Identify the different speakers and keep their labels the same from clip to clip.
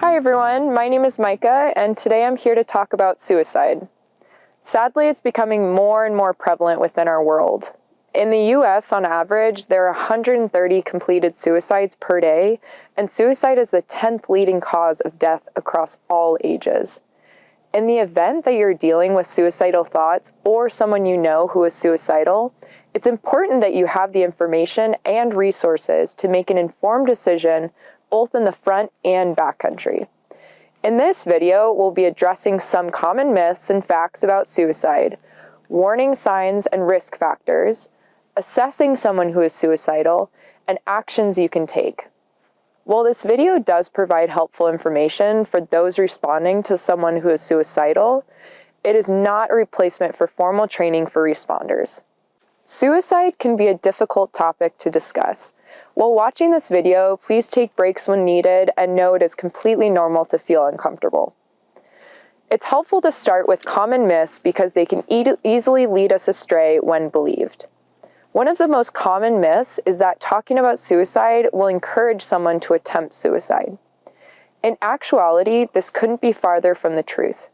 Speaker 1: Hi everyone, my name is Mica, and today I'm here to talk about suicide. Sadly, it's becoming more and more prevalent within our world. In the US, on average, there are 130 completed suicides per day, and suicide is the 10th leading cause of death across all ages. In the event that you're dealing with suicidal thoughts or someone you know who is suicidal, it's important that you have the information and resources to make an informed decision both in the front and back country. In this video, we'll be addressing some common myths and facts about suicide, warning signs and risk factors, assessing someone who is suicidal, and actions you can take. While this video does provide helpful information for those responding to someone who is suicidal, it is not a replacement for formal training for responders. Suicide can be a difficult topic to discuss. While watching this video, please take breaks when needed and know it is completely normal to feel uncomfortable. It's helpful to start with common myths because they can easily lead us astray when believed. One of the most common myths is that talking about suicide will encourage someone to attempt suicide. In actuality, this couldn't be farther from the truth.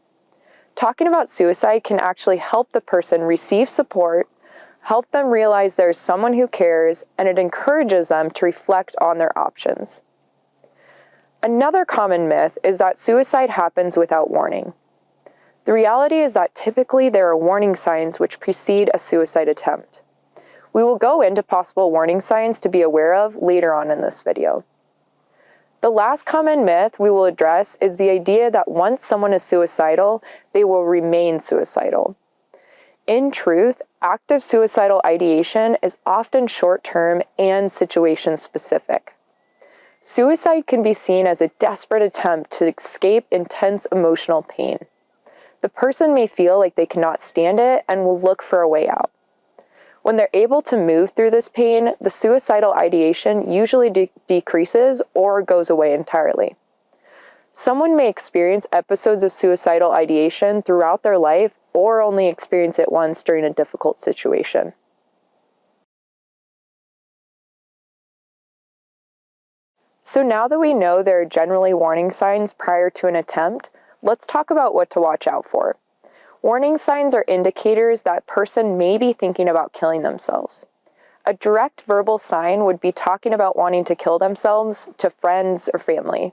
Speaker 1: Talking about suicide can actually help the person receive support, help them realize there's someone who cares, and it encourages them to reflect on their options. Another common myth is that suicide happens without warning. The reality is that typically there are warning signs which precede a suicide attempt. We will go into possible warning signs to be aware of later on in this video. The last common myth we will address is the idea that once someone is suicidal, they will remain suicidal. In truth, active suicidal ideation is often short-term and situation-specific. Suicide can be seen as a desperate attempt to escape intense emotional pain. The person may feel like they cannot stand it and will look for a way out. When they're able to move through this pain, the suicidal ideation usually decreases or goes away entirely. Someone may experience episodes of suicidal ideation throughout their life or only experience it once during a difficult situation. So now that we know there are generally warning signs prior to an attempt, let's talk about what to watch out for. Warning signs are indicators that a person may be thinking about killing themselves. A direct verbal sign would be talking about wanting to kill themselves to friends or family.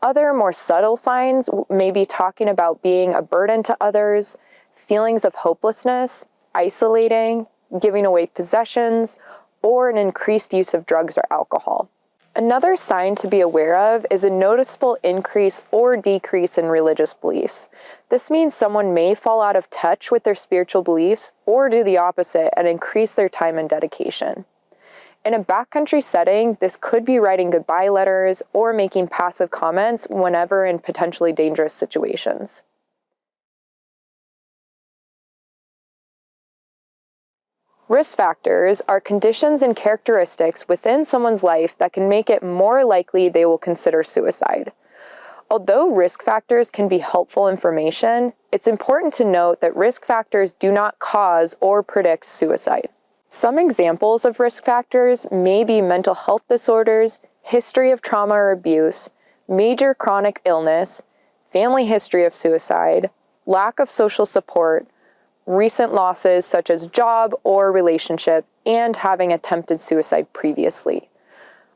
Speaker 1: Other more subtle signs may be talking about being a burden to others, feelings of hopelessness, isolating, giving away possessions, or an increased use of drugs or alcohol. Another sign to be aware of is a noticeable increase or decrease in religious beliefs. This means someone may fall out of touch with their spiritual beliefs or do the opposite and increase their time and dedication. In a backcountry setting, this could be writing goodbye letters or making passive comments whenever in potentially dangerous situations. Risk factors are conditions and characteristics within someone's life that can make it more likely they will consider suicide. Although risk factors can be helpful information, it's important to note that risk factors do not cause or predict suicide. Some examples of risk factors may be mental health disorders, history of trauma or abuse, major chronic illness, family history of suicide, lack of social support, recent losses such as job or relationship, and having attempted suicide previously.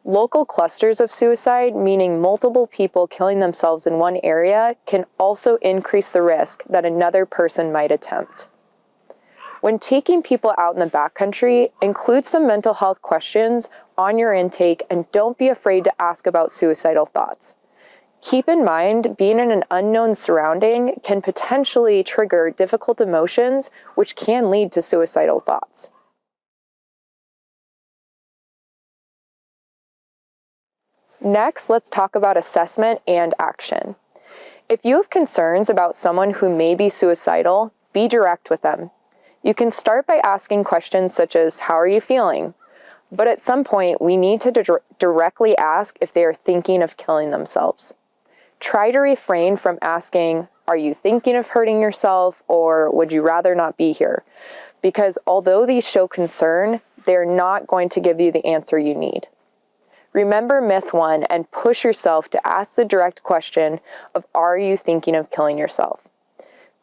Speaker 1: Local clusters of suicide, meaning multiple people killing themselves in one area, can also increase the risk that another person might attempt. When taking people out in the backcountry, include some mental health questions on your intake and don't be afraid to ask about suicidal thoughts. Keep in mind, being in an unknown surrounding can potentially trigger difficult emotions, which can lead to suicidal thoughts. Next, let's talk about assessment and action. If you have concerns about someone who may be suicidal, be direct with them. You can start by asking questions such as, "How are you feeling?" But at some point, we need to directly ask if they are thinking of killing themselves. Try to refrain from asking, "Are you thinking of hurting yourself?" or "Would you rather not be here?" Because although these show concern, they're not going to give you the answer you need. Remember myth 1 and push yourself to ask the direct question of, are you thinking of killing yourself?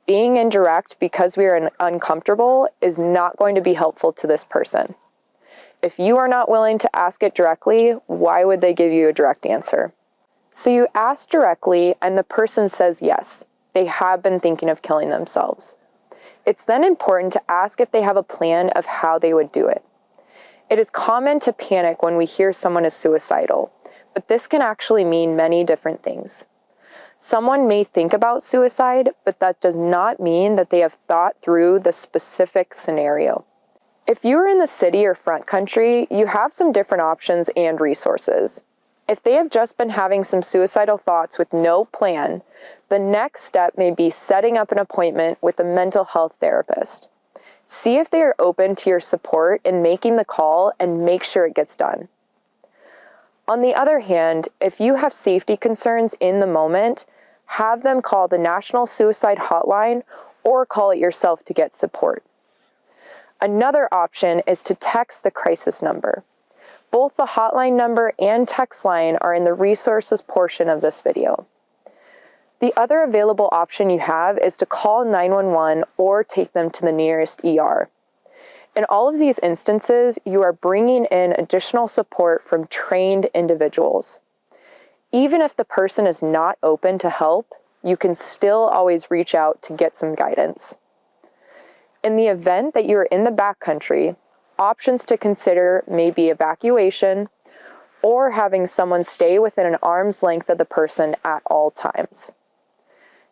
Speaker 1: Being indirect because we are uncomfortable is not going to be helpful to this person. If you are not willing to ask it directly, why would they give you a direct answer? So you ask directly and the person says yes, they have been thinking of killing themselves. It's then important to ask if they have a plan of how they would do it. It is common to panic when we hear someone is suicidal, but this can actually mean many different things. Someone may think about suicide, but that does not mean that they have thought through the specific scenario. If you are in the city or front country, you have some different options and resources. If they have just been having some suicidal thoughts with no plan, the next step may be setting up an appointment with a mental health therapist. See if they are open to your support in making the call and make sure it gets done. On the other hand, if you have safety concerns in the moment, have them call the National Suicide Hotline or call it yourself to get support. Another option is to text the crisis number. Both the hotline number and text line are in the resources portion of this video. The other available option you have is to call 911 or take them to the nearest ER. In all of these instances, you are bringing in additional support from trained individuals. Even if the person is not open to help, you can still always reach out to get some guidance. In the event that you are in the backcountry, options to consider may be evacuation or having someone stay within an arm's length of the person at all times.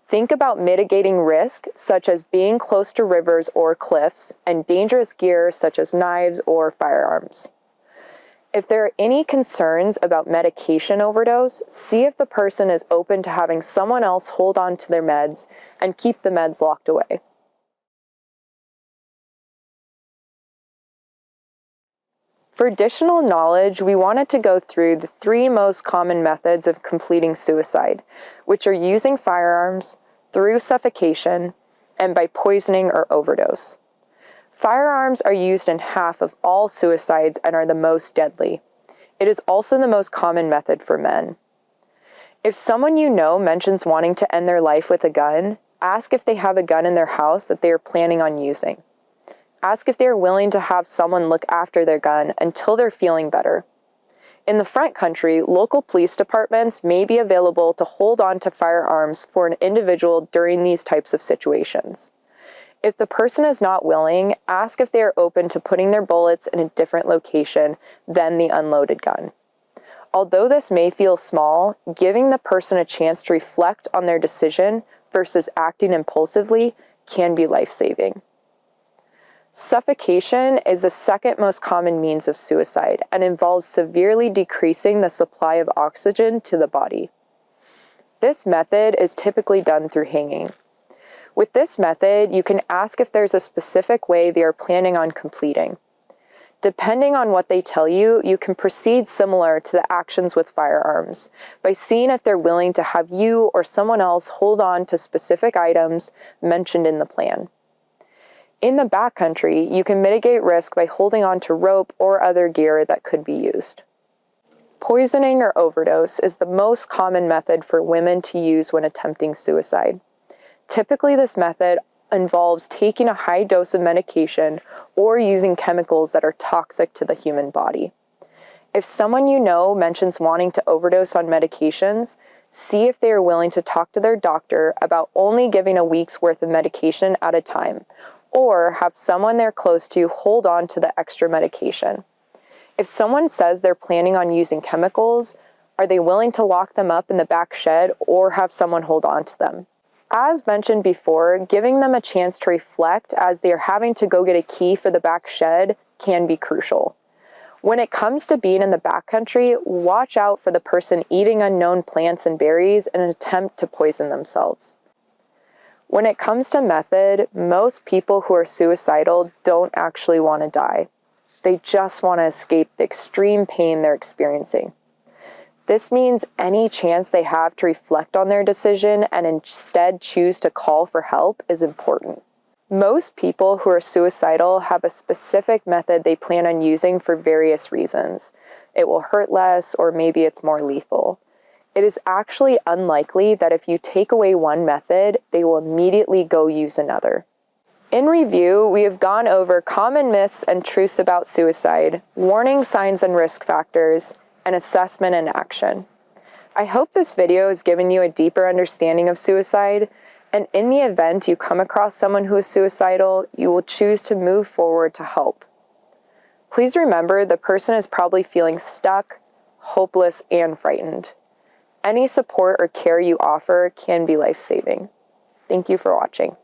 Speaker 1: Think about mitigating risk, such as being close to rivers or cliffs, and dangerous gear such as knives or firearms. If there are any concerns about medication overdose, see if the person is open to having someone else hold on to their meds and keep the meds locked away. For additional knowledge, we wanted to go through the 3 most common methods of completing suicide, which are using firearms, through suffocation, and by poisoning or overdose. Firearms are used in half of all suicides and are the most deadly. It is also the most common method for men. If someone you know mentions wanting to end their life with a gun, ask if they have a gun in their house that they are planning on using. Ask if they are willing to have someone look after their gun until they're feeling better. In the front country, local police departments may be available to hold on to firearms for an individual during these types of situations. If the person is not willing, ask if they are open to putting their bullets in a different location than the unloaded gun. Although this may feel small, giving the person a chance to reflect on their decision versus acting impulsively can be life-saving. Suffocation is the second most common means of suicide and involves severely decreasing the supply of oxygen to the body. This method is typically done through hanging. With this method, you can ask if there's a specific way they are planning on completing. Depending on what they tell you, you can proceed similar to the actions with firearms by seeing if they're willing to have you or someone else hold on to specific items mentioned in the plan. In the backcountry, you can mitigate risk by holding on to rope or other gear that could be used. Poisoning or overdose is the most common method for women to use when attempting suicide. Typically, this method involves taking a high dose of medication or using chemicals that are toxic to the human body. If someone you know mentions wanting to overdose on medications, see if they are willing to talk to their doctor about only giving a week's worth of medication at a time, or have someone they're close to hold on to the extra medication. If someone says they're planning on using chemicals, are they willing to lock them up in the back shed or have someone hold on to them? As mentioned before, giving them a chance to reflect as they are having to go get a key for the back shed can be crucial. When it comes to being in the backcountry, watch out for the person eating unknown plants and berries in an attempt to poison themselves. When it comes to method, most people who are suicidal don't actually want to die. They just want to escape the extreme pain they're experiencing. This means any chance they have to reflect on their decision and instead choose to call for help is important. Most people who are suicidal have a specific method they plan on using for various reasons. It will hurt less, or maybe it's more lethal. It is actually unlikely that if you take away one method, they will immediately go use another. In review, we have gone over common myths and truths about suicide, warning signs and risk factors, and assessment and action. I hope this video has given you a deeper understanding of suicide, and in the event you come across someone who is suicidal, you will choose to move forward to help. Please remember the person is probably feeling stuck, hopeless, and frightened. Any support or care you offer can be life-saving. Thank you for watching.